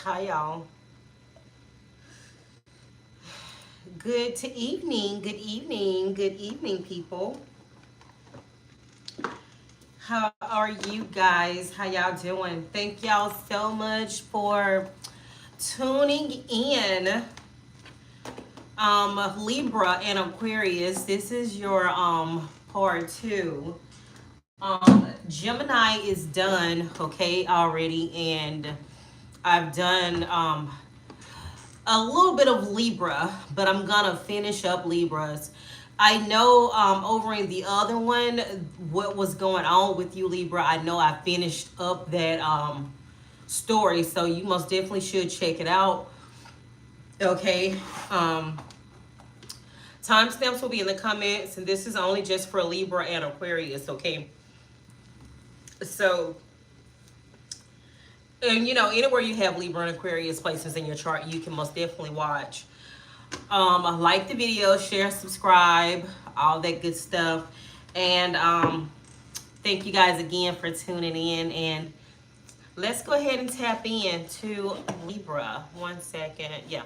Hi, y'all. Good evening, people. How are you guys? How y'all doing? Thank y'all so much for tuning in. Libra and Aquarius, this is your part two. Gemini is done, okay, already, and I've done a little bit of Libra, but I'm gonna finish up Libras. I know over in the other one what was going on with you, Libra. I know I finished up that story, so you most definitely should check it out. Okay. Timestamps will be in the comments, and this is only just for Libra and Aquarius, okay? So, and anywhere you have Libra and Aquarius places in your chart, you can most definitely watch. Like the video, share, subscribe, all that good stuff. And thank you guys again for tuning in. And let's go ahead and tap in to Libra. 1 second. Yeah.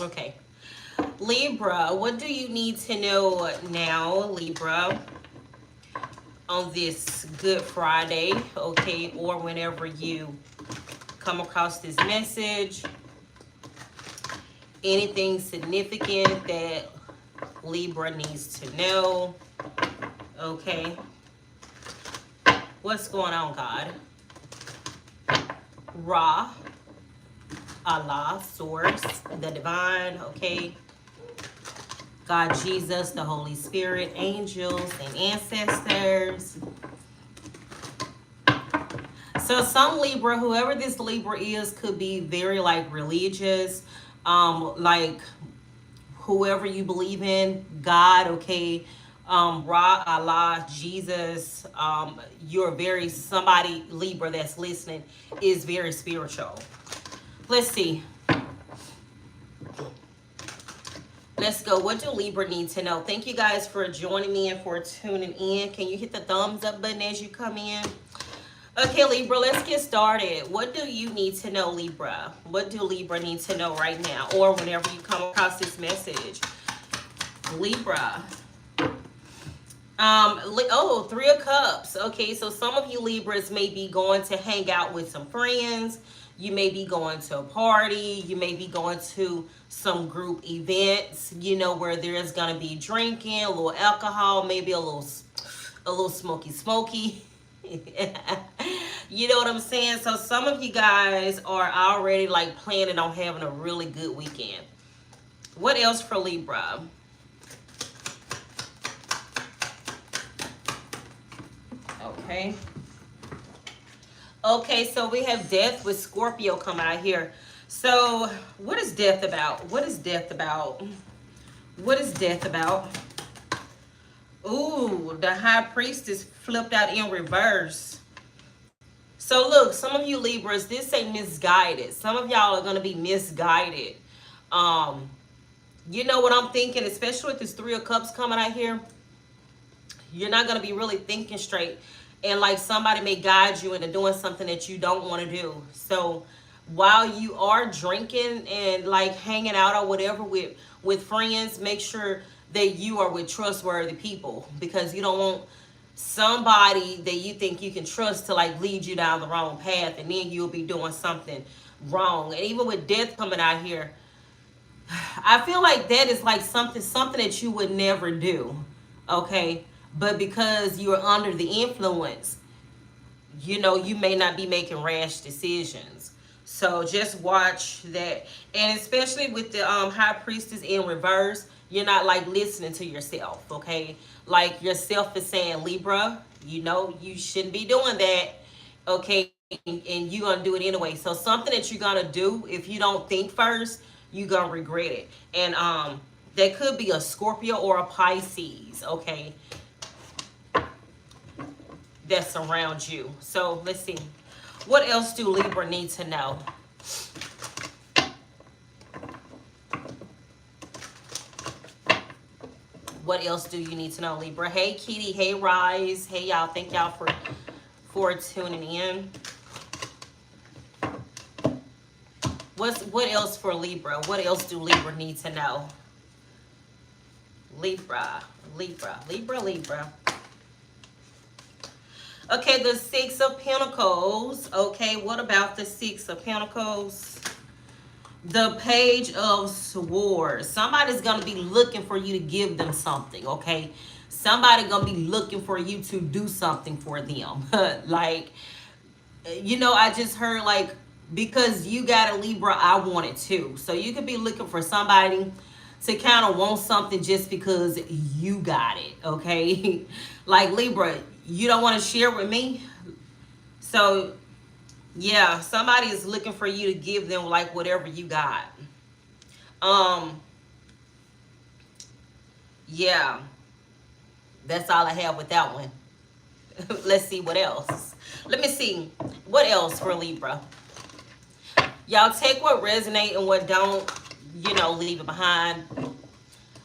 Okay. Libra, what do you need to know now, Libra, on this Good Friday, okay, or whenever you come across this message? Anything significant that Libra needs to know, okay? What's going on, God? Ra, Allah, Source, the Divine, okay? God, Jesus, the Holy Spirit, angels, and ancestors. So some Libra, whoever this Libra is, could be very like religious, like whoever you believe in, God, okay, Ra, Allah, Jesus, you're very, somebody, Libra, that's listening, is very spiritual. Let's see. Let's go. What do Libra need to know? Thank you guys for joining me and for tuning in. Can you hit the thumbs up button as you come in? Okay, Libra, let's get started. What do you need to know, Libra? What do Libra need to know right now, or whenever you come across this message? Libra. Oh, Three of Cups. Okay, so some of you Libras may be going to hang out with some friends. You may be going to a party. You may be going to some group events, where there's going to be drinking, a little alcohol, maybe a little smoky. You know what I'm saying? So some of you guys are already like planning on having a really good weekend. What else for Libra? Okay. Okay, so we have death with Scorpio coming out here. So what is death about? What is death about? What is death about? Ooh, the High Priestess flipped out in reverse. So look, some of you Libras, this ain't misguided. Some of y'all are going to be misguided. You know what I'm thinking, especially with this Three of Cups coming out here? You're not going to be really thinking straight. And like somebody may guide you into doing something that you don't want to do. So while you are drinking and like hanging out or whatever with friends, make sure that you are with trustworthy people, because you don't want somebody that you think you can trust to like lead you down the wrong path, and then you'll be doing something wrong. And even with death coming out here, I feel like that is like something that you would never do, okay? But because you're under the influence, you may not be making rash decisions. So just watch that. And especially with the High Priestess in reverse, you're not like listening to yourself, okay? Like yourself is saying, Libra, you shouldn't be doing that, okay? And you're going to do it anyway. So something that you're going to do, if you don't think first, you're going to regret it. And that could be a Scorpio or a Pisces, okay? That's around you. So let's see. What else do Libra need to know? What else do you need to know, Libra? Hey, Kitty. Hey, Rise. Hey, y'all. Thank y'all for tuning in. What else for Libra? What else do Libra need to know? Libra. Okay, the Six of Pentacles. Okay, what about the Six of Pentacles? The Page of Swords. Somebody's going to be looking for you to give them something, okay? Somebody going to be looking for you to do something for them. Like, you know, I just heard, like, because you got a Libra, I want it too. So you could be looking for somebody to kind of want something just because you got it, okay? Like, Libra, you don't want to share with me? So, yeah, somebody is looking for you to give them, like, whatever you got. Yeah, that's all I have with that one. Let's see what else. Let me see. What else for Libra? Y'all take what resonate and what don't, you know, leave it behind.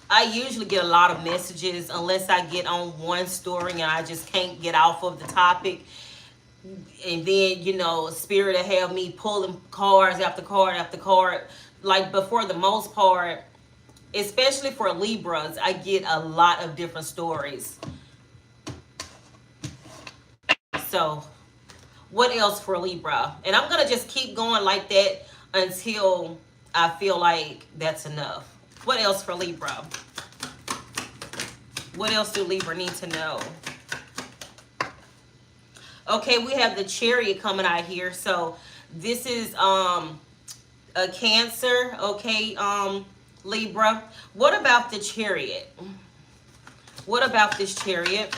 I usually get a lot of messages unless I get on one story and I just can't get off of the topic. And then, you know, Spirit will have me pulling cards after card after card. Like, but for the most part, especially for Libras, I get a lot of different stories. So, what else for Libra? And I'm going to just keep going like that until I feel like that's enough. What else for Libra? What else do Libra need to know? Okay, we have the Chariot coming out here. So this is a Cancer, okay, Libra. What about the Chariot? What about this Chariot?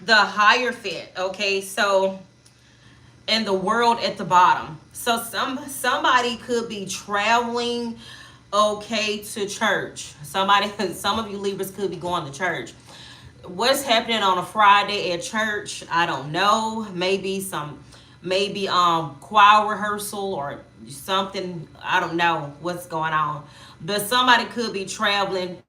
The Hierophant, okay, so, and the World at the bottom. So somebody could be traveling, okay, to church. Some of you Libras could be going to church. What's happening on a Friday at church? I don't know. Maybe choir rehearsal or something. I don't know what's going on. But somebody could be traveling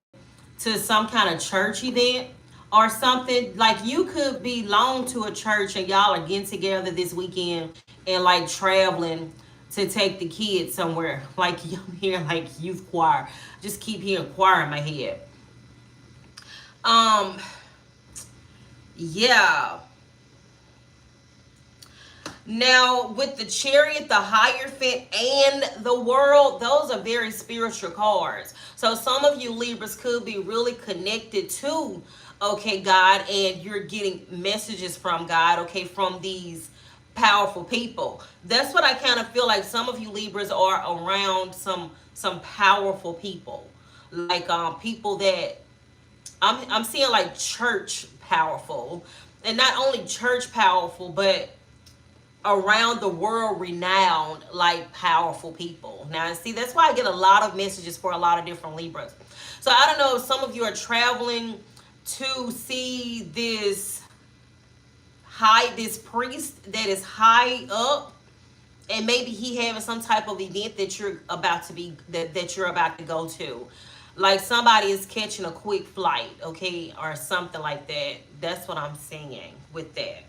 to some kind of church event or something. Like, you could belong to a church and y'all are getting together this weekend and like traveling to take the kids somewhere. Like, you hear like youth choir. Just keep hearing choir in my head. Yeah. Now, with the Chariot, the Hierophant, and the World, those are very spiritual cards. So some of you Libras could be really connected to, okay, God, and you're getting messages from God, okay, from these powerful people. That's what I kind of feel like. Some of you Libras are around some powerful people, like people that I'm seeing like church powerful, and not only church powerful, but around the world renowned, like powerful people. Now, see, that's why I get a lot of messages for a lot of different Libras. So I don't know if some of you are traveling to see this priest that is high up, and maybe he having some type of event that you're about to go to. Like, somebody is catching a quick flight, okay, or something like that. That's what I'm saying with that.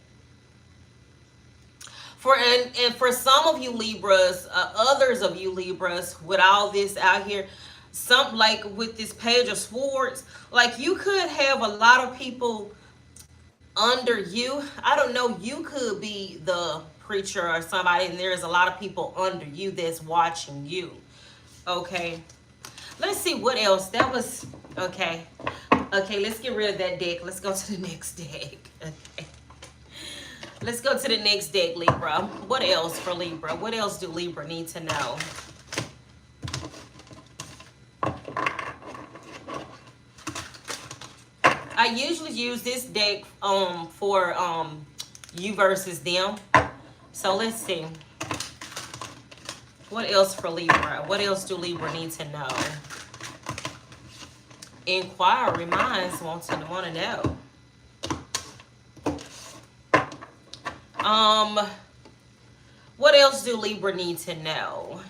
And for some of you Libras, others of you Libras, with all this out here, some, like with this Page of Swords, like, you could have a lot of people under you. I don't know, you could be the preacher or somebody, and there's a lot of people under you that's watching you, okay? Let's see what else. That was, okay. Okay, let's get rid of that deck. Let's go to the next deck. Okay. Let's go to the next deck, Libra. What else for Libra? What else do Libra need to know? I usually use this deck for you versus them. So let's see. What else for Libra? What else do Libra need to know? Inquiry minds want to know. What else do Libra need to know?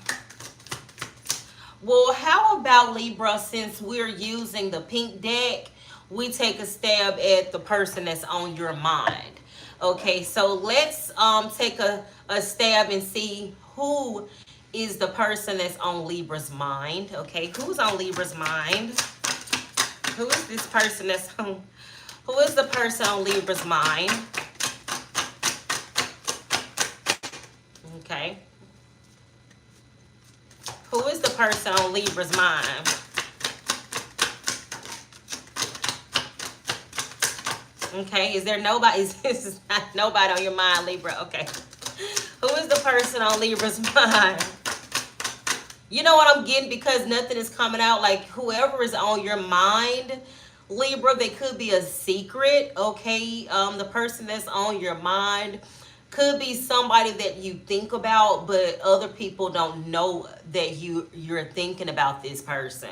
Well, how about Libra, since we're using the pink deck, we take a stab at the person that's on your mind. Okay, so let's take a stab and see who is the person that's on Libra's mind. Okay, who's on Libra's mind? Who is this person that's on, who is the person on Libra's mind? Okay. Who is the person on Libra's mind? Okay, is there nobody? This is not nobody on your mind, Libra. Okay. Who is the person on Libra's mind? You know what I'm getting, because nothing is coming out. Like, whoever is on your mind, Libra, they could be a secret, okay? The person that's on your mind could be somebody that you think about, but other people don't know that you're thinking about this person.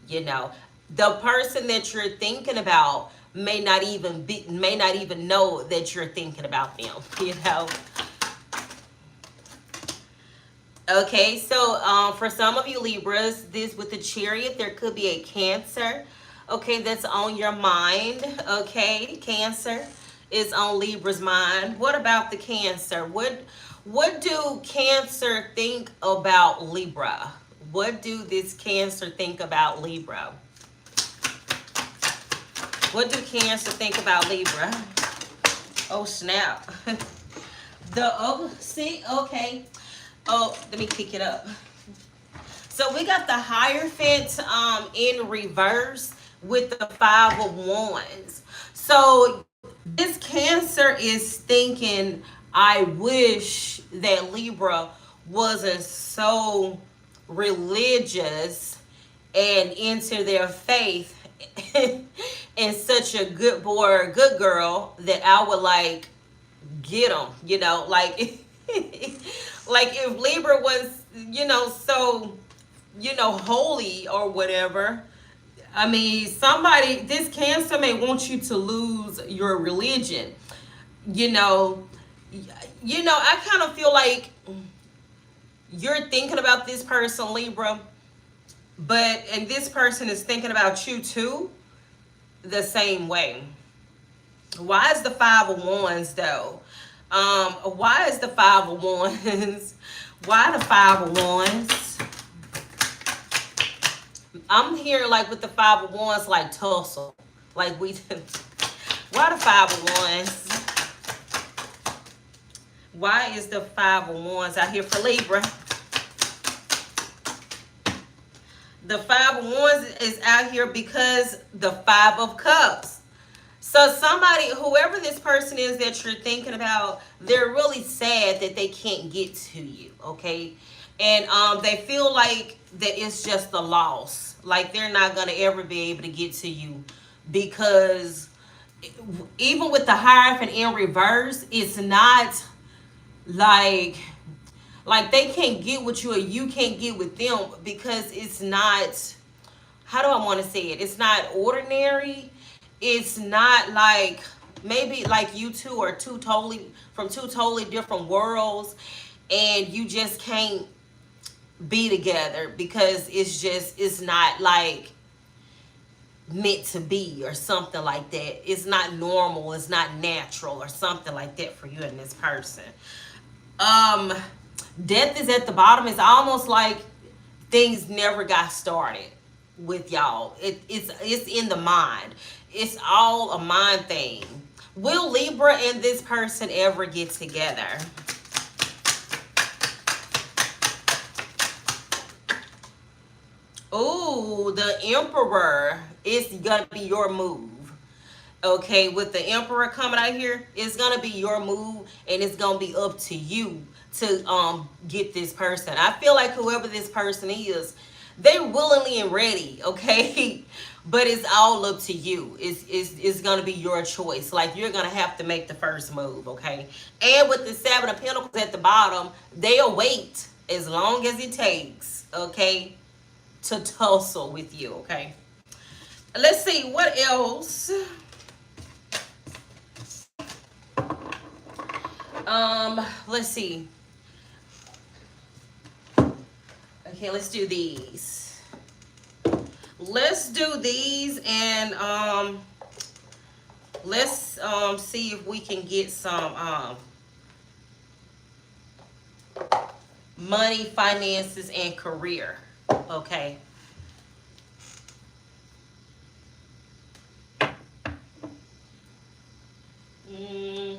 You know, the person that you're thinking about may not even know that you're thinking about them, you know. Okay, so for some of you Libras, this with the Chariot, there could be a Cancer, okay, that's on your mind. Okay, Cancer is on Libra's mind. What about the Cancer? What do Cancer think about Libra? What do this Cancer think about Libra? What do Cancer think about Libra? Oh, snap. See, okay. Oh, let me pick it up. So we got the Hierophant in reverse with the Five of Wands. So this Cancer is thinking, I wish that Libra wasn't so religious and into their faith and such a good boy or good girl that I would like get them, you know, like like if Libra was, you know, so, you know, holy or whatever. I mean, somebody, this Cancer may want you to lose your religion. You know, I kind of feel like you're thinking about this person, Libra, and this person is thinking about you too, the same way. Why is the Five of Wands though? Why is the Five of Wands? Why the Five of Wands? I'm here like with the Five of Wands, like tussle. Like we did. Why the Five of Wands? Why is the Five of Wands out here for Libra? The Five of Wands is out here because the Five of Cups. So somebody, whoever this person is that you're thinking about, they're really sad that they can't get to you, okay? And they feel like that it's just a loss. Like they're not going to ever be able to get to you, because even with the Hierophant in reverse, it's not like they can't get with you or you can't get with them, because it's not, how do I want to say it? It's not ordinary. It's not like, maybe like you two are from two totally different worlds, and you just can't be together because it's not like meant to be or something like that. It's not normal, it's not natural or something like that for you and this person. Death is at the bottom. It's almost like things never got started with y'all. It's in the mind. It's all a mind thing. Will Libra and this person ever get together? Ooh, the Emperor is gonna be your move. Okay, with the Emperor coming out here, it's gonna be your move, and it's gonna be up to you to get this person. I feel like whoever this person is, they're willingly and ready, okay? But it's all up to you. It's gonna be your choice. Like, you're gonna have to make the first move, okay? And with the Seven of Pentacles at the bottom, they'll wait as long as it takes, okay, to tussle with you, okay? Let's see what else. Let's see. Okay, let's do these. let's do these, and let's see if we can get some money, finances, and career. Okay. Mm,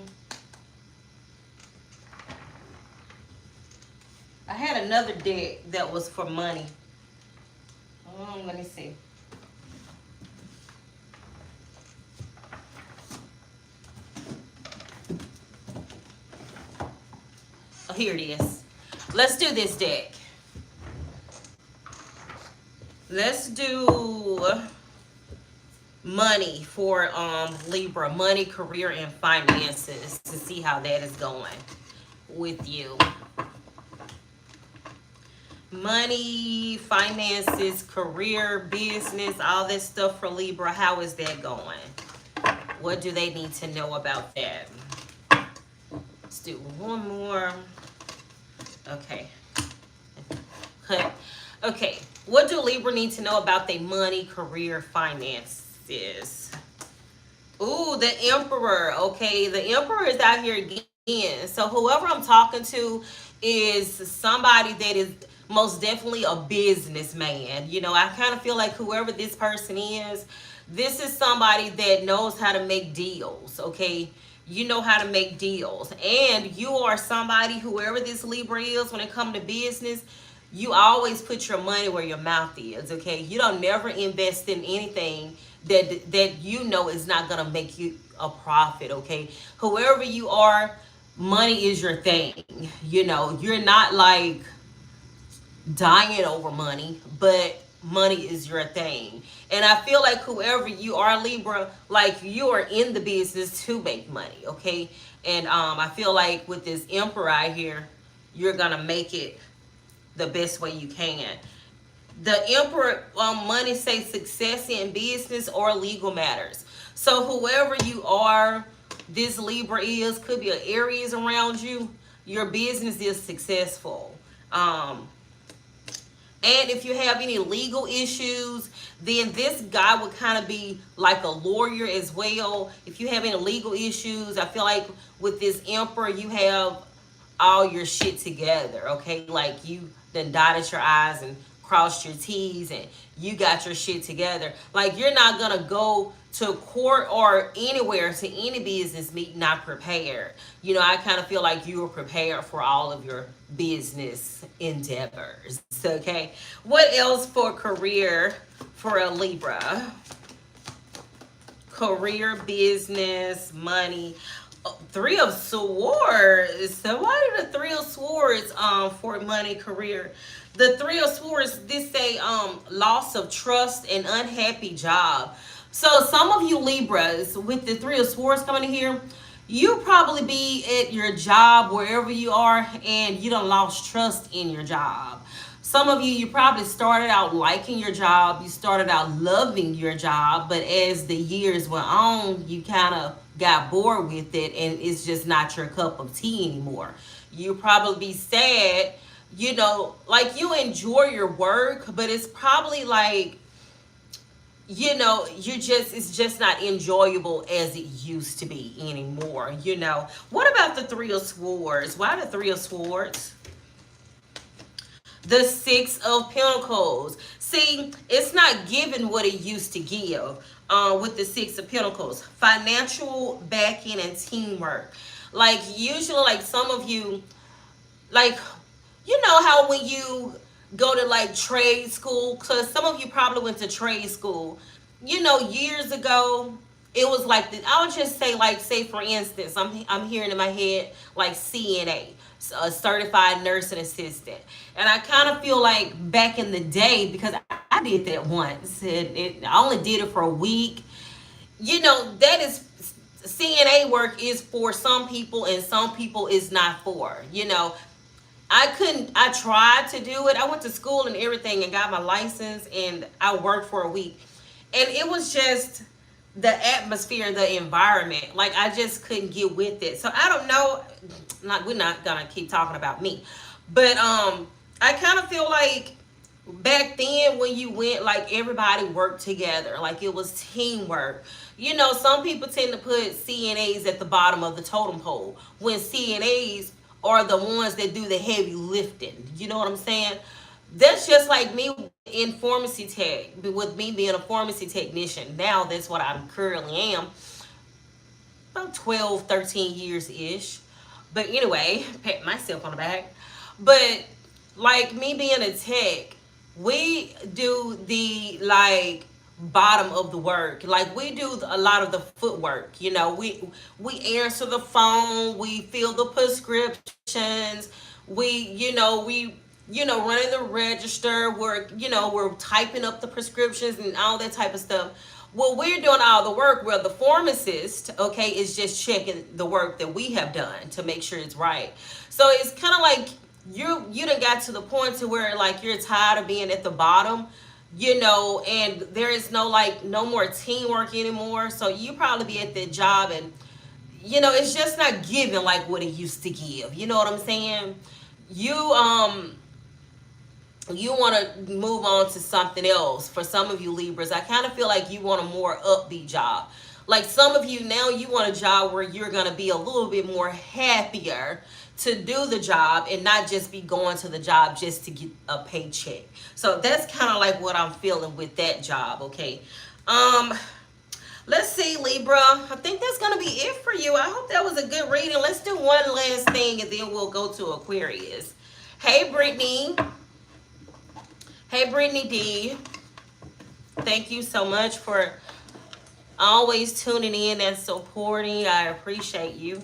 I had another deck that was for money. Let me see. Oh, here it is. Let's do this deck. Let's do money for Libra, money, career, and finances, to see how that is going with you. Money, finances, career, business, all that stuff for Libra. How is that going? What do they need to know about that? Let's do one more. Okay. Okay. What do Libra need to know about their money, career, finances? Ooh, the Emperor. Okay, the Emperor is out here again. So whoever I'm talking to is somebody that is most definitely a businessman. You know, I kind of feel like whoever this person is, this is somebody that knows how to make deals. Okay, you know how to make deals, and you are somebody, whoever this Libra is, when it comes to business, you always put your money where your mouth is. Okay, you don't never invest in anything that you know is not gonna make you a profit. Okay, whoever you are, money is your thing. You know, you're not like dying over money, but money is your thing. And I feel like whoever you are, Libra, like you are in the business to make money. Okay, and I feel like with this Emperor right here, you're gonna make it the best way you can. The Emperor, money say success in business or legal matters. So whoever you are, this Libra is, could be an Aries around you, your business is successful. And if you have any legal issues, then this guy would kind of be like a lawyer as well. If you have any legal issues, I feel like with this Emperor, you have all your shit together, okay? Like you then dotted your I's and crossed your T's, and you got your shit together. Like you're not gonna go to court or anywhere to any business meeting not prepared. You know, I kind of feel like you were prepared for all of your business endeavors. Okay, what else for career for a Libra? Career, business, money. Three of Swords. So why did the Three of Swords for money, career? The Three of Swords, this say loss of trust and unhappy job. So some of you Libras with the Three of Swords coming in here, you probably be at your job wherever you are, and you done lost trust in your job. Some of you, you probably started out liking your job, you started out loving your job, but as the years went on, you kind of got bored with it, and it's just not your cup of tea anymore. You probably be sad, you know, like you enjoy your work, but it's probably like, you know, it's just not enjoyable as it used to be anymore. You know, what about the Three of Swords? Why the Three of Swords? The Six of Pentacles. See, it's not giving what it used to give with the Six of Pentacles. Financial backing and teamwork. Like usually, like some of you, like, you know how when you go to like trade school, because some of you probably went to trade school, you know, years ago, it was like I would just say, like, say for instance, I'm hearing in my head like CNA, a certified nursing assistant, and I kind of feel like back in the day, because I did that once, and I only did it for a week. You know, that is CNA work is for some people, and some people is not for. You know, I tried to do it. I went to school and everything and got my license, and I worked for a week. And it was just the atmosphere, the environment. Like I just couldn't get with it. So I don't know. We're not gonna keep talking about me. But I kind of feel like back then when you went, like everybody worked together, like it was teamwork. You know, some people tend to put CNAs at the bottom of the totem pole when CNAs are the ones that do the heavy lifting. You know what I'm saying? That's just like me in pharmacy tech, with me being a pharmacy technician. Now that's what I currently am, about 12, 13 years ish. But anyway, pat myself on the back. But like me being a tech, we do the like bottom of the work. Like we do a lot of the footwork. You know, we answer the phone, we fill the prescriptions, we running the register, we're typing up the prescriptions and all that type of stuff. Well, we're doing all the work where the pharmacist, okay, is just checking the work that we have done to make sure it's right. So it's kind of like you done got to the point to where like you're tired of being at the bottom, and there is no more teamwork anymore. So you probably be at that job and it's just not giving like what it used to give. You know what I'm saying? You want to move on to something else. For some of you Libras, I kind of feel like you want a more upbeat job. Like some of you now, you want a job where you're going to be a little bit more happier to do the job and not just be going to the job just to get a paycheck. So that's kind of like what I'm feeling with that job, okay? Let's see, Libra. I think that's going to be it for you. I hope that was a good reading. Let's do one last thing and then we'll go to Aquarius. Hey, Brittany. Hey, Brittany D. Thank you so much for always tuning in and supporting. I appreciate you.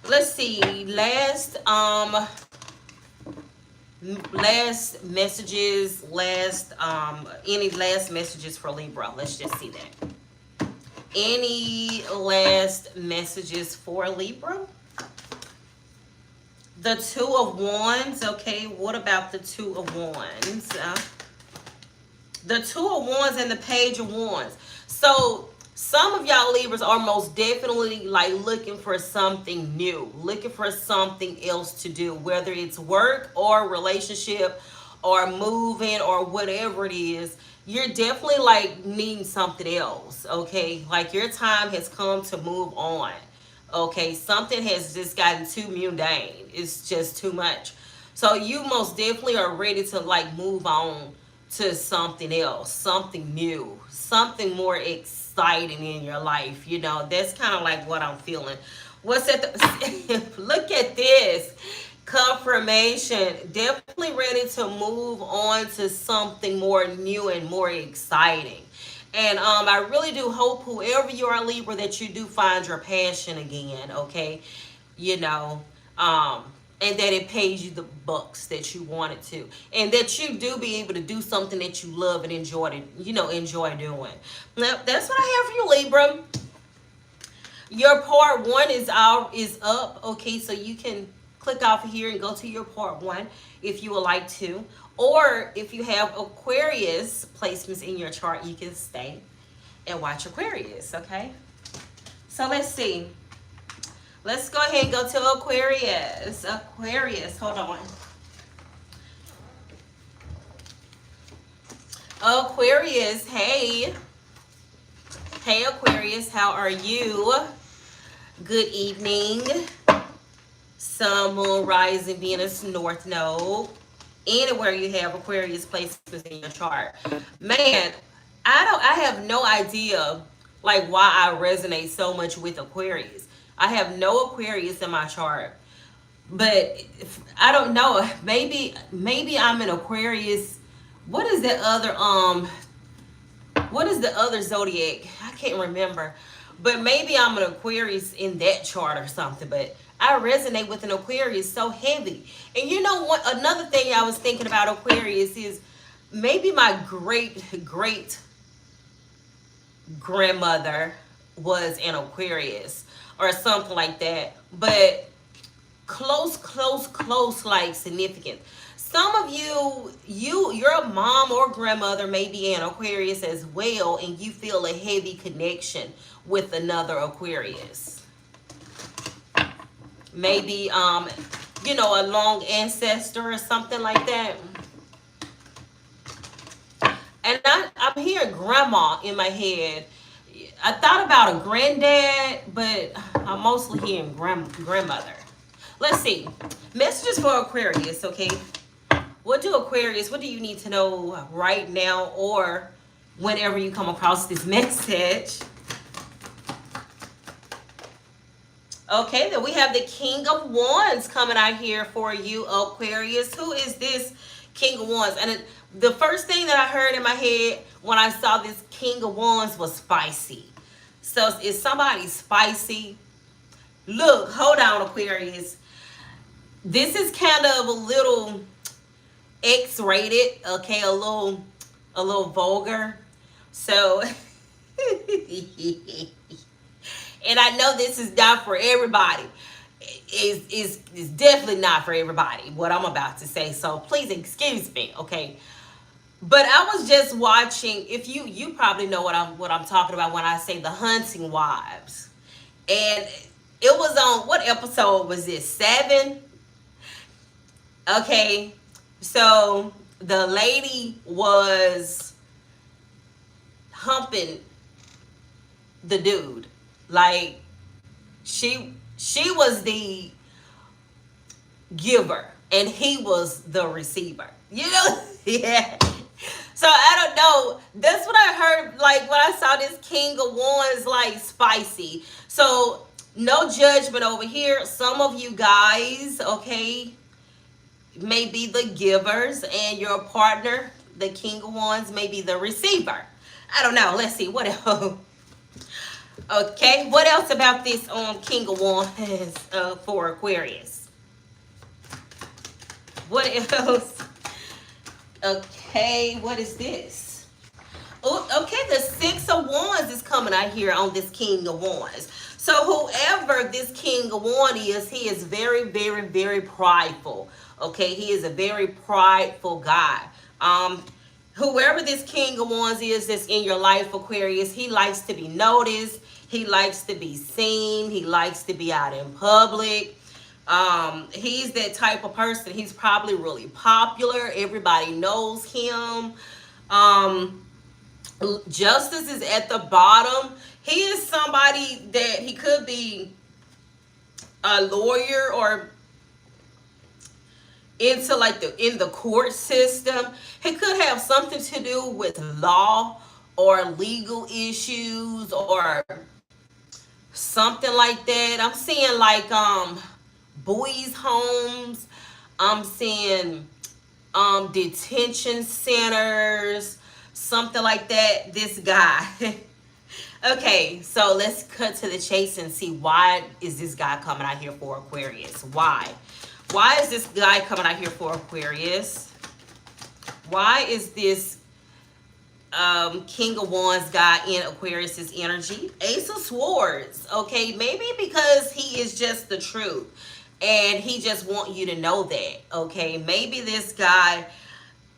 Let's see. Last messages. Any last messages for Libra? Let's just see that. Any last messages for Libra? The Two of Wands, okay, what about the Two of Wands? The Two of Wands and the Page of Wands. So some of y'all Libras are most definitely like looking for something new, looking for something else to do, whether it's work or relationship or moving or whatever it is. You're definitely like needing something else, okay? Like your time has come to move on. Okay, something has just gotten too mundane. It's just too much. So you most definitely are ready to like move on to something else, something new, something more exciting in your life. That's kind of like what I'm feeling. What's at the look at this. Confirmation. Definitely ready to move on to something more new and more exciting. And I really do hope whoever you are, Libra, that you do find your passion again, okay? And that it pays you the bucks that you wanted to. And that you do be able to do something that you love and enjoy doing. Now, that's what I have for you, Libra. Your part 1 is up, okay? So you can click off here and go to your part 1 if you would like to. Or if you have Aquarius placements in your chart, you can stay and watch Aquarius, okay? So let's see. Let's go ahead and go to Aquarius. Aquarius, hold on. Aquarius, hey. Hey, Aquarius, how are you? Good evening. Sun, Moon, Rising, Venus, North Node. Anywhere you have Aquarius placements in your chart. Man, I have no idea like why I resonate so much with Aquarius. I have no Aquarius in my chart. But I don't know. Maybe I'm an Aquarius. What is the other zodiac? I can't remember. But maybe I'm an Aquarius in that chart or something. But I resonate with an Aquarius so heavy. And you know what? Another thing I was thinking about Aquarius is maybe my great grandmother was an Aquarius or something like that. But close like significant. Some of your mom or grandmother may be an Aquarius as well, and you feel a heavy connection with another Aquarius. Maybe a long ancestor or something like that. hearing grandma in my head. I thought about a granddad, but I'm mostly hearing grandmother. Let's see. Messages for Aquarius, okay? What do Aquarius, what do you need to know right now or whenever you come across this message? Okay, then we have the King of Wands coming out here for you, Aquarius. Who is this King of Wands? And the first thing that I heard in my head when I saw this King of Wands was spicy. So is somebody spicy? Look, hold on, Aquarius. This is kind of a little X-rated, okay, a little vulgar. So and I know this is not for everybody. Is definitely not for everybody what I'm about to say. So please excuse me, okay? But I was just watching. If you probably know what I'm talking about when I say the Hunting Wives, and it was on, what episode was this? 7. Okay, so the lady was humping the dude. Like, she was the giver and he was the receiver. You know? Yeah. So I don't know. That's what I heard, like, when I saw this King of Wands, like, spicy. So no judgment over here. Some of you guys, okay, may be the givers and your partner, the King of Wands, may be the receiver. I don't know. Let's see. What else? Okay, what else about this King of Wands for Aquarius? What else? Okay, what is this? Oh, okay, the 6 of Wands is coming out here on this King of Wands. So whoever this King of Wands is, he is very, very, very prideful. Okay, he is a very prideful guy. Whoever this King of Wands is that's in your life, Aquarius, he likes to be noticed. He likes to be seen. He likes to be out in public. He's that type of person. He's probably really popular. Everybody knows him. Justice is at the bottom. He is somebody that he could be a lawyer or into like in the court system. He could have something to do with law or legal issues or something like that. I'm seeing like boys' homes. I'm seeing detention centers, something like that. This guy. Okay, so let's cut to the chase and see, why is this guy coming out here for Aquarius? Why is this guy coming out here for Aquarius? Why is this King of Wands guy in Aquarius's energy? Ace of Swords. Okay, maybe because he is just the truth and he just want you to know that. Okay, maybe this guy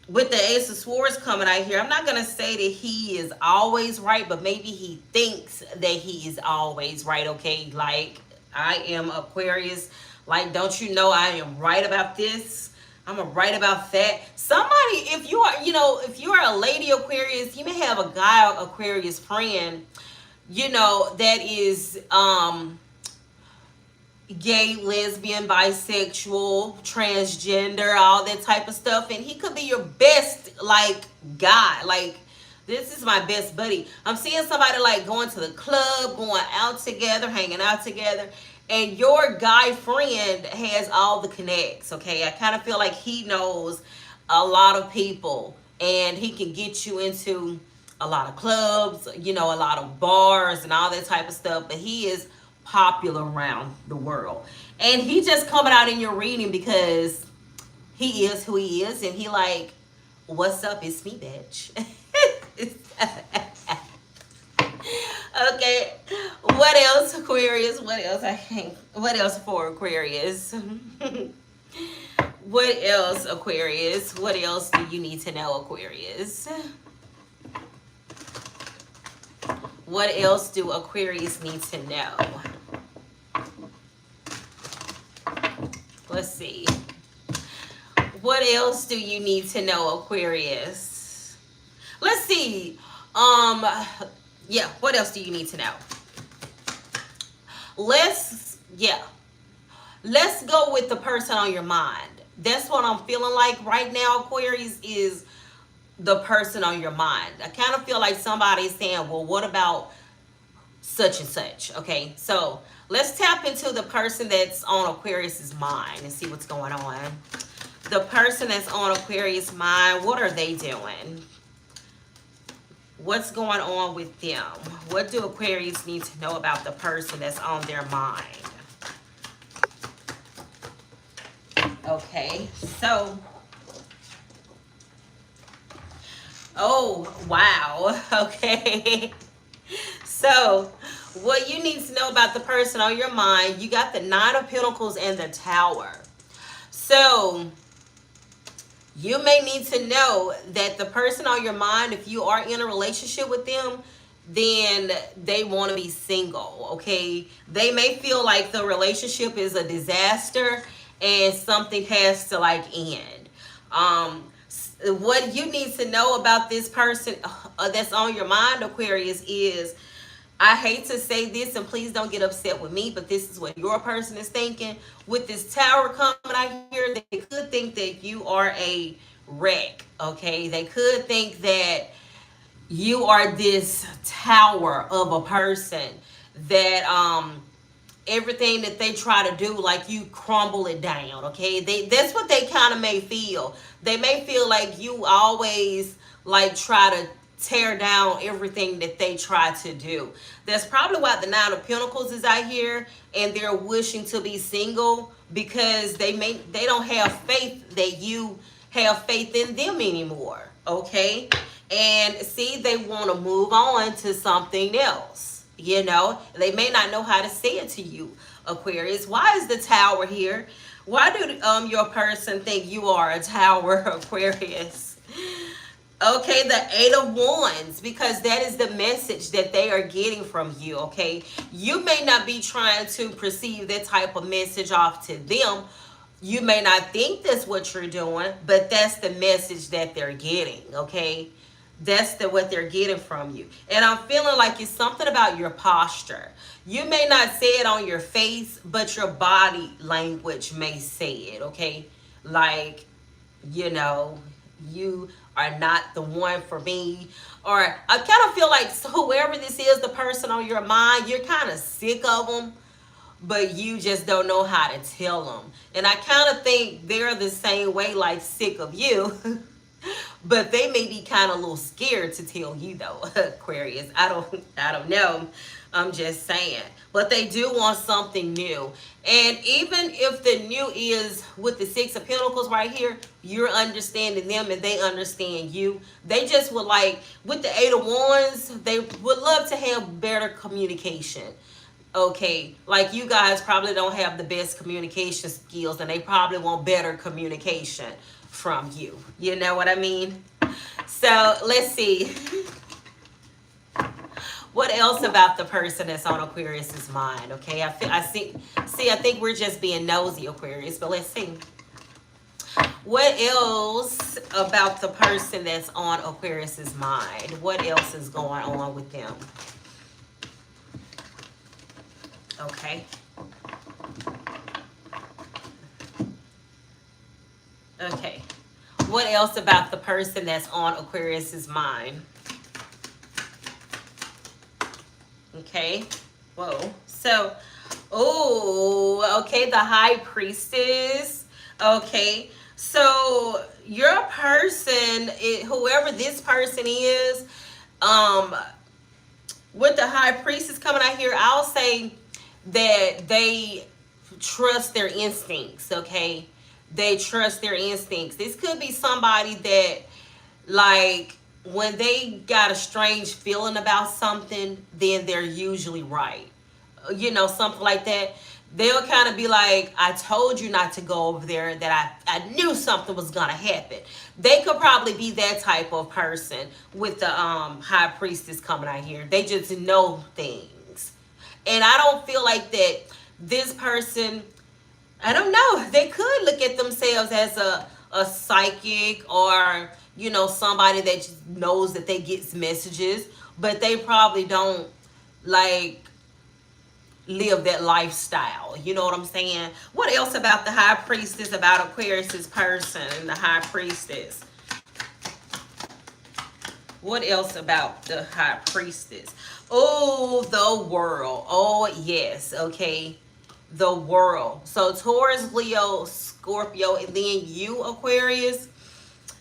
with the Ace of Swords coming out here, I'm not going to say that he is always right, but maybe he thinks that he is always right. Okay, like, I am Aquarius. Like, don't you know I am right about this? I'm right about that. Somebody, if you are, if you are a lady Aquarius, you may have a guy Aquarius friend, that is gay, lesbian, bisexual, transgender, all that type of stuff. And he could be your best, like, guy. Like, this is my best buddy. I'm seeing somebody, like, going to the club, going out together, hanging out together. And your guy friend has all the connects, okay? I kind of feel like he knows a lot of people. And he can get you into a lot of clubs, a lot of bars and all that type of stuff. But he is popular around the world. And he just coming out in your reading because he is who he is. And he like, what's up? It's me, bitch. Okay. What else, Aquarius? What else for Aquarius? What else, Aquarius? What else do you need to know, Aquarius? What else do Aquarius need to know? Let's see. What else do you need to know, Aquarius? Let's see. see. Yeah, what else do you need to know? Let's go with the person on your mind. That's what I'm feeling like right now, Aquarius, is the person on your mind. I kind of feel like somebody's saying, well, what about such and such? Okay, so let's tap into the person that's on Aquarius's mind and see what's going on. The person that's on Aquarius' mind, what are they doing? What's going on with them? What do Aquarius need to know about the person that's on their mind? Okay, so, oh, wow, okay. So, what you need to know about the person on your mind, you got the Nine of Pentacles and the Tower. So, you may need to know that the person on your mind, if you are in a relationship with them, then they want to be single, okay? They may feel like the relationship is a disaster and something has to like end. What you need to know about this person that's on your mind, Aquarius, is, I hate to say this and please don't get upset with me, but this is what your person is thinking. With this Tower coming out here, they could think that you are a wreck, okay? They could think that you are this tower of a person that everything that they try to do, like you crumble it down, okay? That's what they kind of may feel. They may feel like you always like try to tear down everything that they try to do. That's probably why the Nine of Pentacles is out here and they're wishing to be single, because they don't have faith that you have faith in them anymore, okay? And see, they want to move on to something else. You know, they may not know how to say it to you, Aquarius. Why is the Tower here? Why do your person think you are a Tower, Aquarius? Okay, the Eight of Wands, because that is the message that they are getting from you, okay? You may not be trying to perceive that type of message off to them. You may not think that's what you're doing, but that's the message that they're getting, okay? That's what they're getting from you. And I'm feeling like it's something about your posture. You may not say it on your face, but your body language may say it, okay? Like, you know, you are not the one for me. Or I kind of feel like whoever this is, the person on your mind, you're kind of sick of them, but you just don't know how to tell them. And I kind of think they're the same way, like sick of you. But they may be kind of a little scared to tell you though, Aquarius. I don't know. I'm just saying. But they do want something new. And even if the new is with the Six of Pentacles right here, you're understanding them and they understand you. They just would like, with the Eight of Wands, they would love to have better communication. Okay, like you guys probably don't have the best communication skills and they probably want better communication from you. You know what I mean? So let's see. What else about the person that's on Aquarius's mind? Okay, I think we're just being nosy, Aquarius, but let's see. What else about the person that's on Aquarius's mind? What else is going on with them? Okay. Okay. What else about the person that's on Aquarius's mind? Okay. Whoa. So, oh, okay, the High Priestess. Okay. So, your person, whoever this person is, with the High Priestess coming out here, I'll say that they trust their instincts, okay? They trust their instincts. This could be somebody that, like, when they got a strange feeling about something, then they're usually right. You know, something like that. They'll kind of be like, I told you not to go over there, that I knew something was going to happen. They could probably be that type of person with the High Priestess coming out here. They just know things. And I don't feel like that this person, I don't know, they could look at themselves as a psychic, or you know, somebody that just knows that they get messages, but they probably don't like live that lifestyle. You know what I'm saying? What else about the high priestess, about Aquarius's person and the high priestess? What else about the high priestess? Oh, the world. Oh, yes. Okay. The world. So Taurus, Leo, Scorpio, and then you, Aquarius.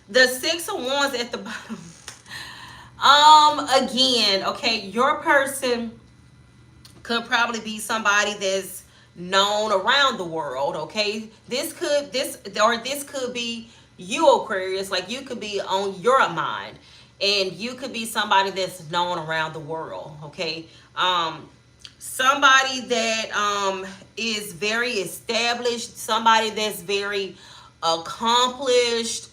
The Six of Wands at the bottom. Again, okay, your person could probably be somebody that's known around the world, okay? This could be you, Aquarius. Like, you could be on your mind, and you could be somebody that's known around the world, okay? Somebody that is very established, somebody that's very accomplished,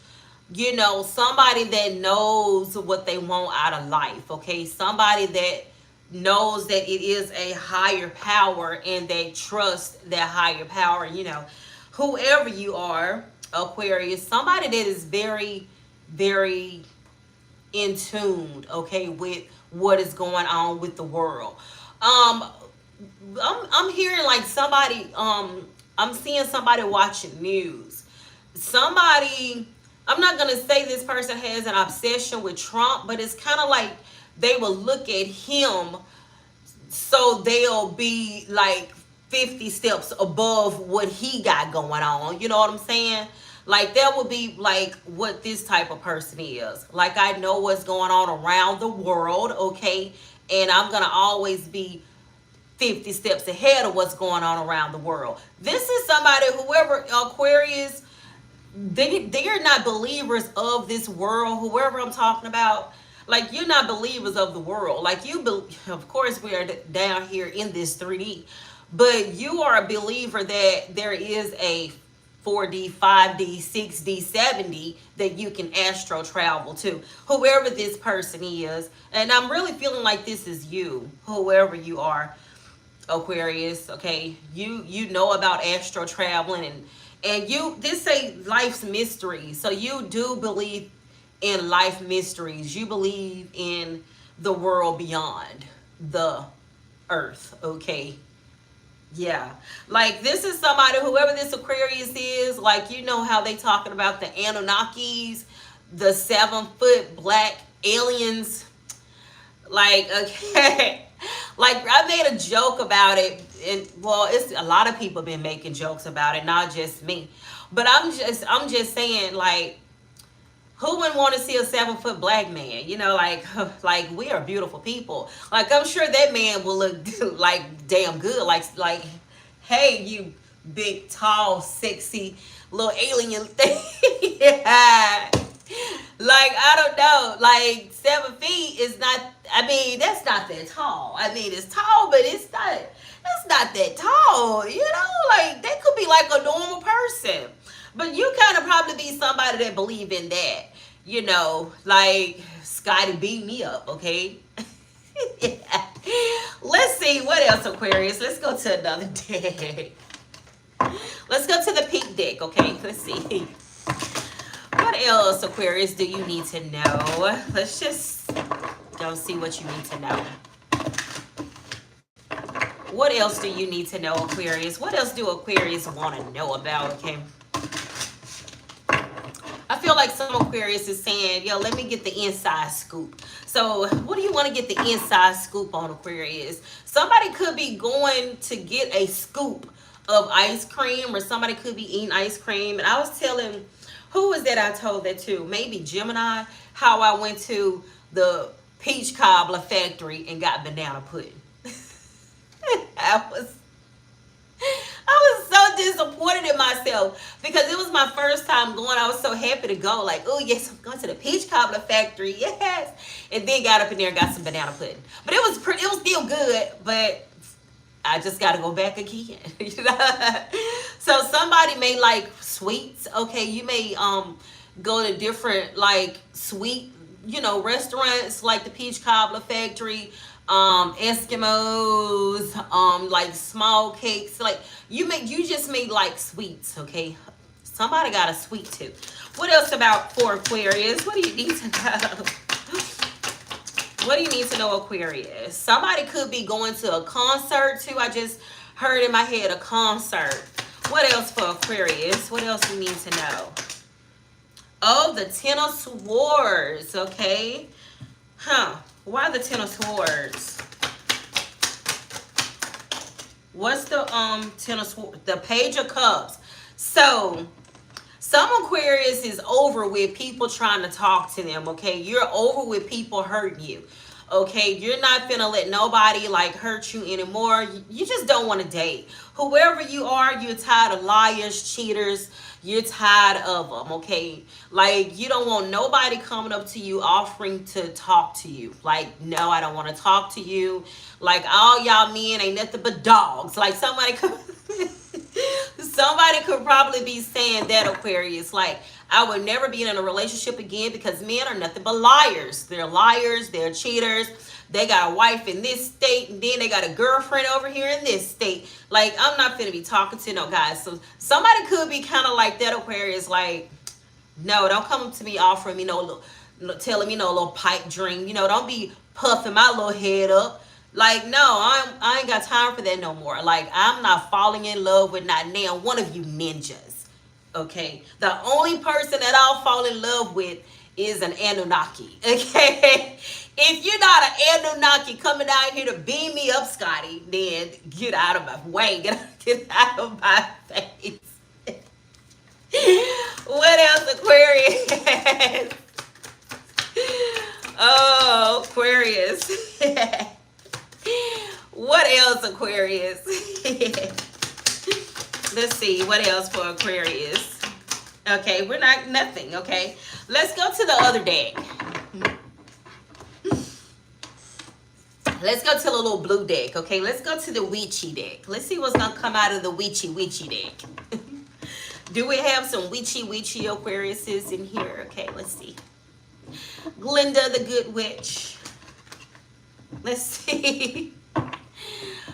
you know, somebody that knows what they want out of life, okay? Somebody that knows that it is a higher power, and they trust that higher power. You know, whoever you are, Aquarius, somebody that is very, very in tune, okay, with what is going on with the world. I'm hearing like somebody, I'm seeing somebody watching news. Somebody, I'm not gonna say this person has an obsession with Trump, but it's kind of like they will look at him, so they'll be like 50 steps above what he got going on. You know what I'm saying? Like, that would be like what this type of person is. Like, I know what's going on around the world, okay? And I'm gonna always be 50 steps ahead of what's going on around the world. This is somebody, whoever, Aquarius, they're not believers of this world. Whoever I'm talking about, like, you're not believers of the world. Like, of course we are down here in this 3D, but you are a believer that there is a 4D, 5D, 6D, 7D that you can astro travel to. Whoever this person is, and I'm really feeling like this is you, whoever you are, Aquarius, okay? You know about astro traveling, and you, this say life's mysteries. So you do believe in life mysteries. You believe in the world beyond the earth, okay? Yeah. Like, this is somebody, whoever this Aquarius is, like, you know how they talking about the Anunnakis, the 7-foot black aliens. Like, okay. Like, I made a joke about it, and well, it's a lot of people been making jokes about it, not just me. But I'm just saying, like, who wouldn't want to see a 7-foot black man? You know, like we are beautiful people. Like, I'm sure that man will look like damn good. Like, hey, you big, tall, sexy little alien thing. Yeah. Like, I don't know. Like, 7 feet is not, I mean, that's not that tall. I mean, it's tall, but it's not that tall. You know, like, that could be like a normal person. But you kind of probably be somebody that believe in that. You know, like, Scotty beat me up, okay? Yeah. Let's see, what else, Aquarius? Let's go to another deck. Let's go to the pink deck, okay? Let's see. What else, Aquarius, do you need to know? Let's just go see what you need to know. What else do you need to know, Aquarius? What else do Aquarius want to know about, okay? I feel like some Aquarius is saying, yo, let me get the inside scoop. So what do you want to get the inside scoop on, Aquarius? Somebody could be going to get a scoop of ice cream, or somebody could be eating ice cream. And I was telling, who was that I told that to? Maybe Gemini, how I went to the peach cobbler factory and got banana pudding. I was so disappointed in myself because it was my first time going. I was so happy to go. Like, oh yes, I'm going to the peach cobbler factory. Yes. And then got up in there and got some banana pudding. But it was still good, but I just got to go back again. You know? So somebody may like sweets. Okay, you may go to different like sweet, you know, restaurants like the peach cobbler factory, Eskimos, like small cakes. Like, you just may like sweets, okay? Somebody got a sweet tooth. What else about for Aquarius? What do you need to know? What do you need to know, Aquarius? Somebody could be going to a concert too. I just heard in my head a concert. What else for Aquarius? What else you need to know? Oh, the Ten of Swords, okay. Why the Ten of Swords? What's the Ten of Swords? The Page of Cups. So, some Aquarius is over with people trying to talk to them, okay? You're over with people hurting you, okay? You're not finna let nobody, like, hurt you anymore. You just don't want to date. Whoever you are, you're tired of liars, cheaters. You're tired of them, okay? Like, you don't want nobody coming up to you offering to talk to you. Like, no, I don't want to talk to you. Like, all y'all men ain't nothing but dogs. Like, somebody could... Somebody could probably be saying that, Aquarius. Like, I would never be in a relationship again because men are nothing but liars. They're liars. They're cheaters. They got a wife in this state, and then they got a girlfriend over here in this state. Like, I'm not finna be talking to no guys. So somebody could be kind of like that, Aquarius. Like, no, don't come up to me offering me no little, telling me no little pipe dream. You know, don't be puffing my little head up. Like, no, I ain't got time for that no more. Like, I'm not falling in love with not now one of you ninjas, okay? The only person that I'll fall in love with is an Anunnaki, okay? If you're not an Anunnaki coming down here to beam me up, Scotty, then get out of my way. Get out of my face. What else, Aquarius? Oh, Aquarius. What else, Aquarius? Let's see. What else for Aquarius? Okay, we're not nothing, okay? Let's go to the other deck. Let's go to the little blue deck, okay? Let's go to the witchy deck. Let's see what's going to come out of the witchy deck. Do we have some witchy Aquariuses in here? Okay, let's see. Glinda the Good Witch. Let's see.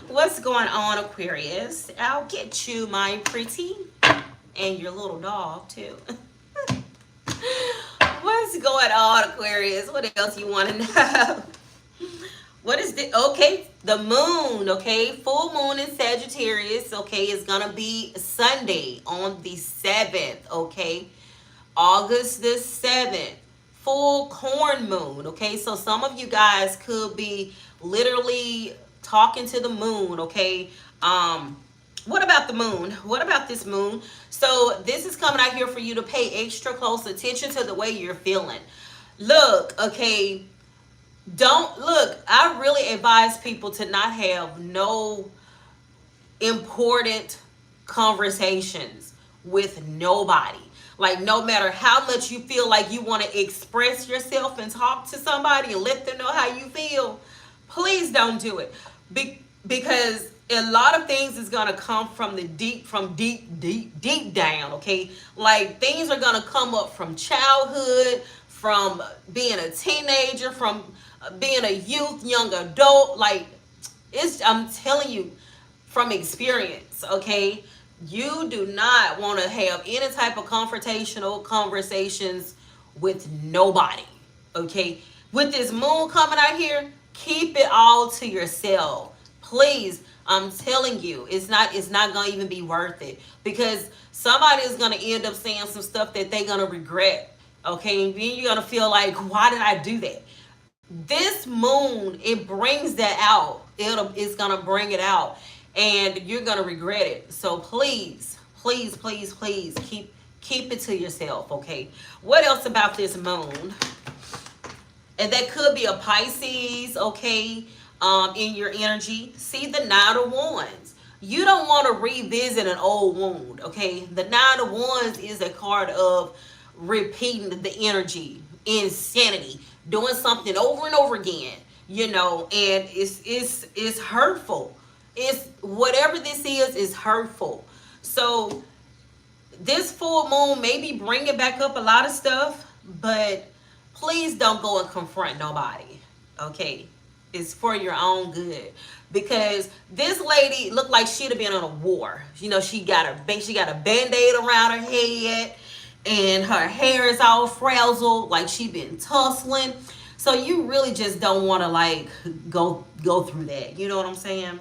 What's going on, Aquarius? I'll get you, my pretty. And your little dog, too. What's going on, Aquarius? What else you want to know? What is the... Okay, the moon, okay? Full moon in Sagittarius, okay, is going to be Sunday on the 7th, okay? August the 7th. Full corn moon, okay? So some of you guys could be literally talking to the moon, okay? What about the moon? What about this moon? So this is coming out here for you to pay extra close attention to the way you're feeling. Look, okay, I really advise people to not have no important conversations with nobody. Like, no matter how much you feel like you want to express yourself and talk to somebody and let them know how you feel, please don't do it. Because a lot of things is going to come from the deep down, okay? Like, things are going to come up from childhood, from being a teenager, from being a youth, young adult. Like, I'm telling you from experience, okay? You do not want to have any type of confrontational conversations with nobody, okay? With this moon coming out here, keep it all to yourself. Please, I'm telling you, it's not going to even be worth it, because somebody is going to end up saying some stuff that they're going to regret, okay? And then you're going to feel like, why did I do that? This moon, it brings that out. It's going to bring it out. And you're going to regret it. So please, please, please, please keep it to yourself, okay? What else about this moon? And that could be a Pisces, okay, in your energy. See the Nine of Wands. You don't want to revisit an old wound, okay? The Nine of Wands is a card of repeating the energy, insanity, doing something over and over again, you know, and it's hurtful. It's whatever this is hurtful. So this full moon may be bringing back up a lot of stuff, but please don't go and confront nobody, okay? It's for your own good. Because this lady looked like she'd have been on a war. You know, she got a band-aid around her head, and her hair is all frazzled, like she been tussling. So you really just don't want to like go through that. You know what I'm saying?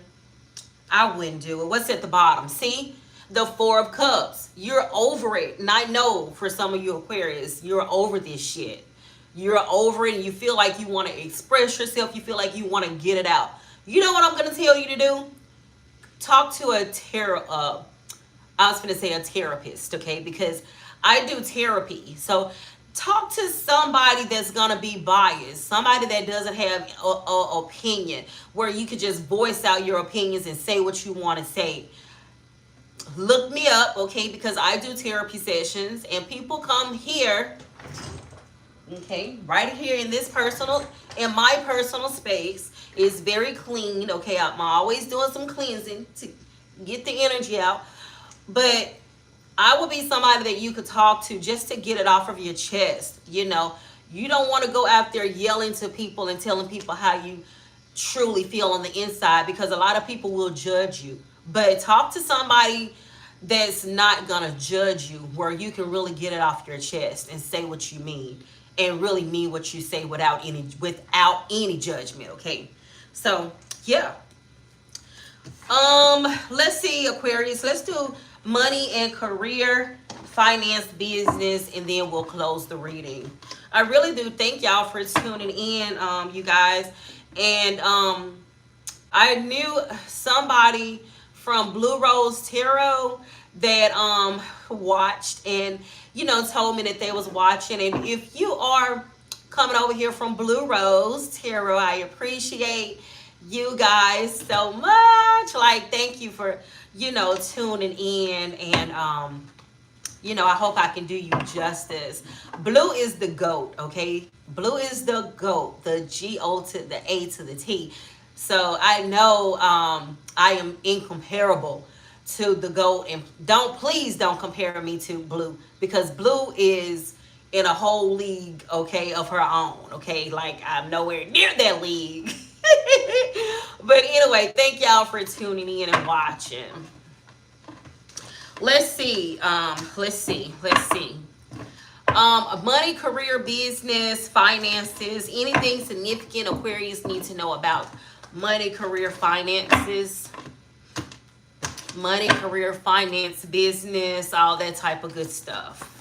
I wouldn't do it. What's at the bottom? See? The Four of Cups. You're over it. And I know for some of you Aquarius, you're over this shit. You're over it and you feel like you want to express yourself. You feel like you want to get it out. You know what I'm going to tell you to do? Talk to I was going to say a therapist, okay? Because I do therapy. So talk to somebody that's going to be biased, somebody that doesn't have a opinion, where you could just voice out your opinions and say what you want to say. Look me up, okay? Because I do therapy sessions and people come here, okay, right here in my personal space is very clean, okay? I'm always doing some cleansing to get the energy out. But I would be somebody that you could talk to just to get it off of your chest. You know, you don't want to go out there yelling to people and telling people how you truly feel on the inside, because a lot of people will judge you. But talk to somebody that's not gonna judge you, where you can really get it off your chest and say what you mean and really mean what you say without any judgment. Okay, so yeah. Let's see, Aquarius. Let's do money and career, finance, business, and then we'll close the reading. I really do thank y'all for tuning in, you guys. And I knew somebody from Blue Rose Tarot that watched and told me that they was watching. And if you are coming over here from Blue Rose Tarot, I appreciate you guys so much. Like, thank you for tuning in. And I hope I can do you justice. Blue is the GOAT, okay? Blue is the GOAT, the GO to the A to the T. So I know I am incomparable to the GOAT. And please don't compare me to Blue, because Blue is in a whole league, okay, of her own, okay? Like, I'm nowhere near that league. But anyway, thank y'all for tuning in and watching. Let's see. Money, career, business, finances, anything significant Aquarius need to know about money, career, finances, money, career, finance, business, all that type of good stuff.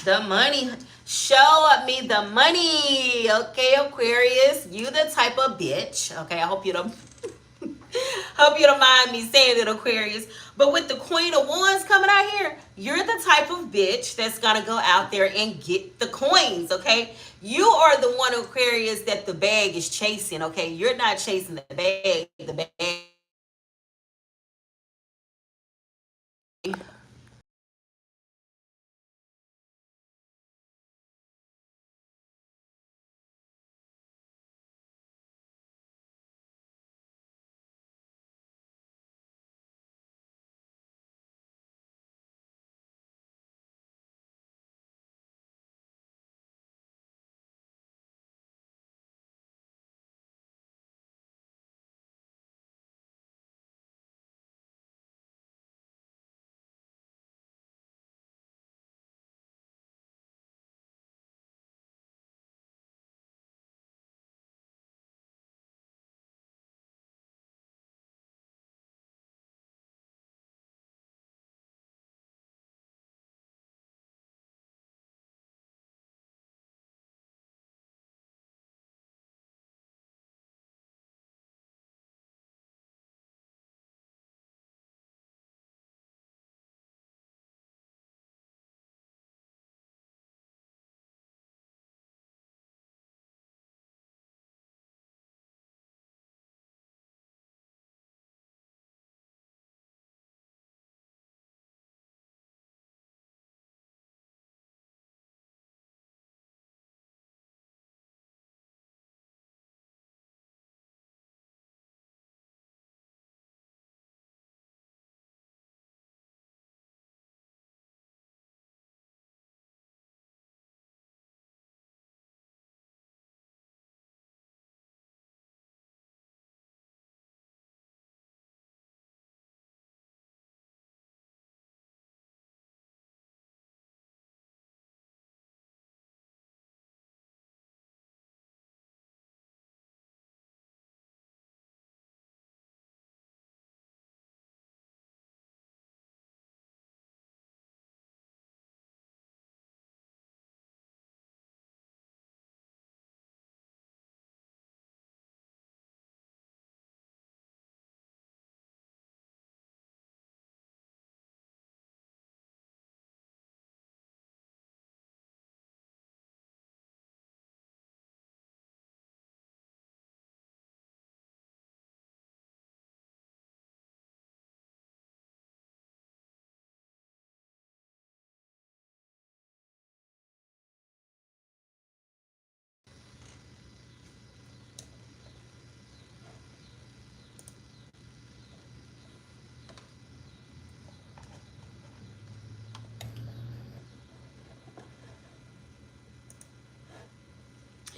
The money. Show me the money. Okay, Aquarius. You the type of bitch. Okay, I hope you don't hope you don't mind me saying that, Aquarius. But with the Queen of Wands coming out here, you're the type of bitch that's gonna go out there and get the coins, okay? You are the one, Aquarius, that the bag is chasing, okay? You're not chasing the bag. The bag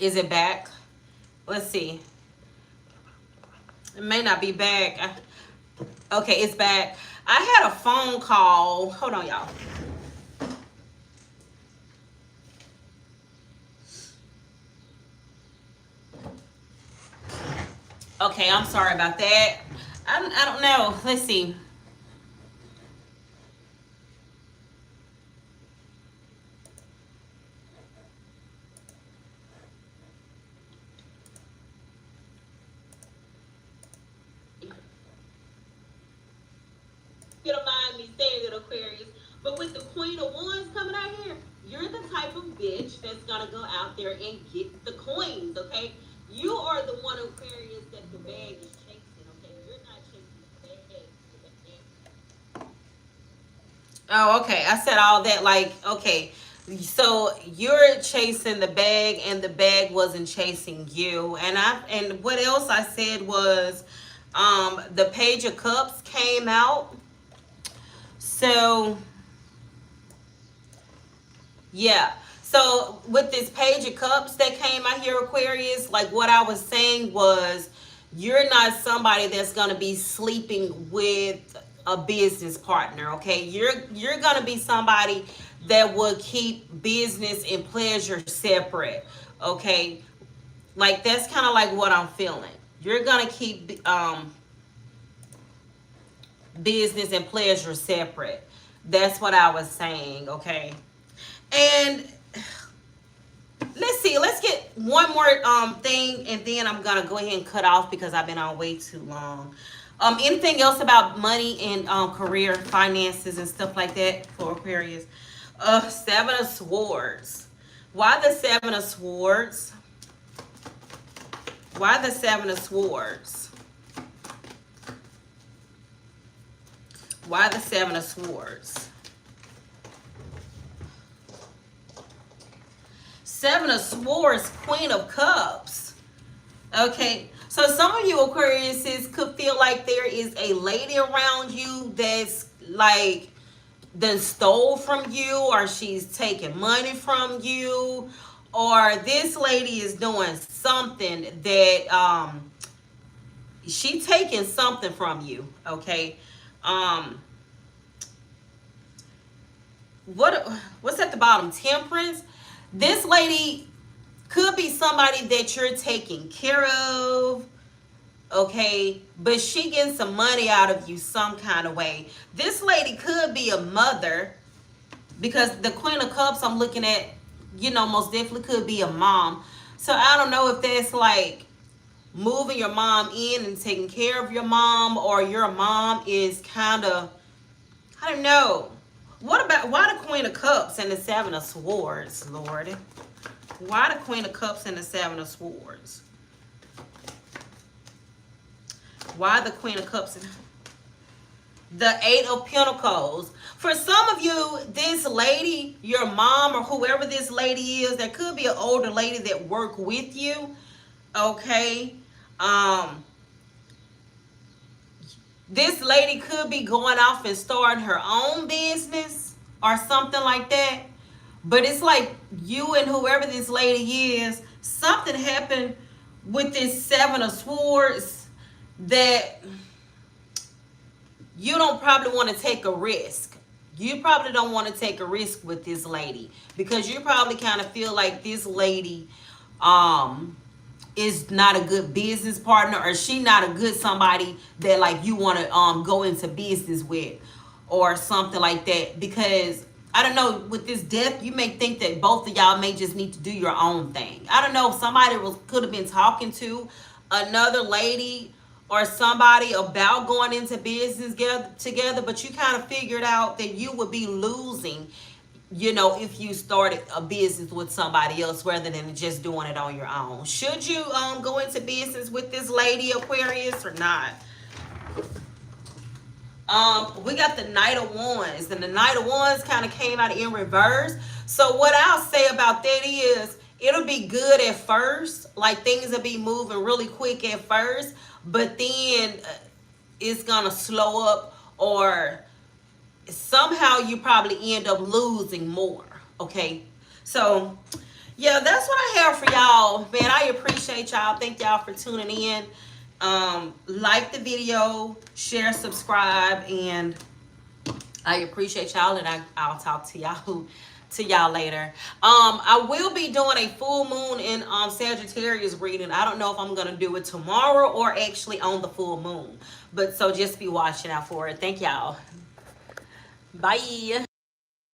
Is it back? Let's see. It may not be back. Okay, it's back. I had a phone call. Hold on, y'all. Okay, I'm sorry about that. I don't know. Let's see. You don't mind me saying it, Aquarius, but with the Queen of Wands coming out here, you're the type of bitch that's gonna go out there and get the coins, okay? You are the one, Aquarius, that the bag is chasing, okay? You're not chasing the bag. Oh, okay. I said all that like, okay. So you're chasing the bag and the bag wasn't chasing you. And what else I said was the Page of Cups came out. So, yeah. So, with this Page of Cups that came out here, Aquarius, like what I was saying was, you're not somebody that's going to be sleeping with a business partner, okay? You're going to be somebody that will keep business and pleasure separate, okay? Like, that's kind of like what I'm feeling. You're going to keep business and pleasure separate. That's what I was saying, okay? And let's see, let's get one more thing, and then I'm gonna go ahead and cut off because I've been on way too long. Anything else about money and career, finances, and stuff like that for Aquarius? Seven of Swords. Why the Seven of Swords? Why the Seven of Swords? Why the Seven of Swords? Seven of Swords, Queen of Cups. Okay, so some of you Aquariuses could feel like there is a lady around you that's like done stole from you, or she's taking money from you, or this lady is doing something that she taking something from you. Okay. What's at the bottom? Temperance. This lady could be somebody that you're taking care of, okay, but she getting some money out of you some kind of way. This lady could be a mother, because the Queen of Cups I'm looking at, you know, most definitely could be a mom. So I don't know if that's like moving your mom in and taking care of your mom, or your mom is kind of, I don't know. What about, why the Queen of Cups and the Seven of Swords, Lord? Why the Queen of Cups and the Seven of Swords? Why the Queen of Cups and the Eight of Pentacles? For some of you, this lady, your mom or whoever this lady is, there could be an older lady that work with you, okay? This lady could be going off and starting her own business or something like that. But it's like you and whoever this lady is, something happened with this Seven of Swords that you don't probably want to take a risk. You probably don't want to take a risk with this lady, because you probably kind of feel like this lady is not a good business partner, or she not a good somebody that like you want to go into business with or something like that. Because I don't know, with this death, you may think that both of y'all may just need to do your own thing. I don't know, somebody could have been talking to another lady or somebody about going into business together, but you kind of figured out that you would be losing, you know, if you started a business with somebody else rather than just doing it on your own. Should you go into business with this lady, Aquarius, or not? We got the Knight of Wands, and the Knight of Wands kind of came out in reverse. So what I'll say about that is, it'll be good at first, like things will be moving really quick at first, but then it's gonna slow up, or somehow you probably end up losing more. Okay, so Yeah, that's what I have for y'all. Man, I appreciate y'all. Thank y'all for tuning in. Like the video, share, subscribe, and I appreciate y'all, and I'll talk to y'all later. I will be doing a full moon in Sagittarius reading. I don't know if I'm gonna do it tomorrow or actually on the full moon, but so just be watching out for it. Thank y'all. Bye.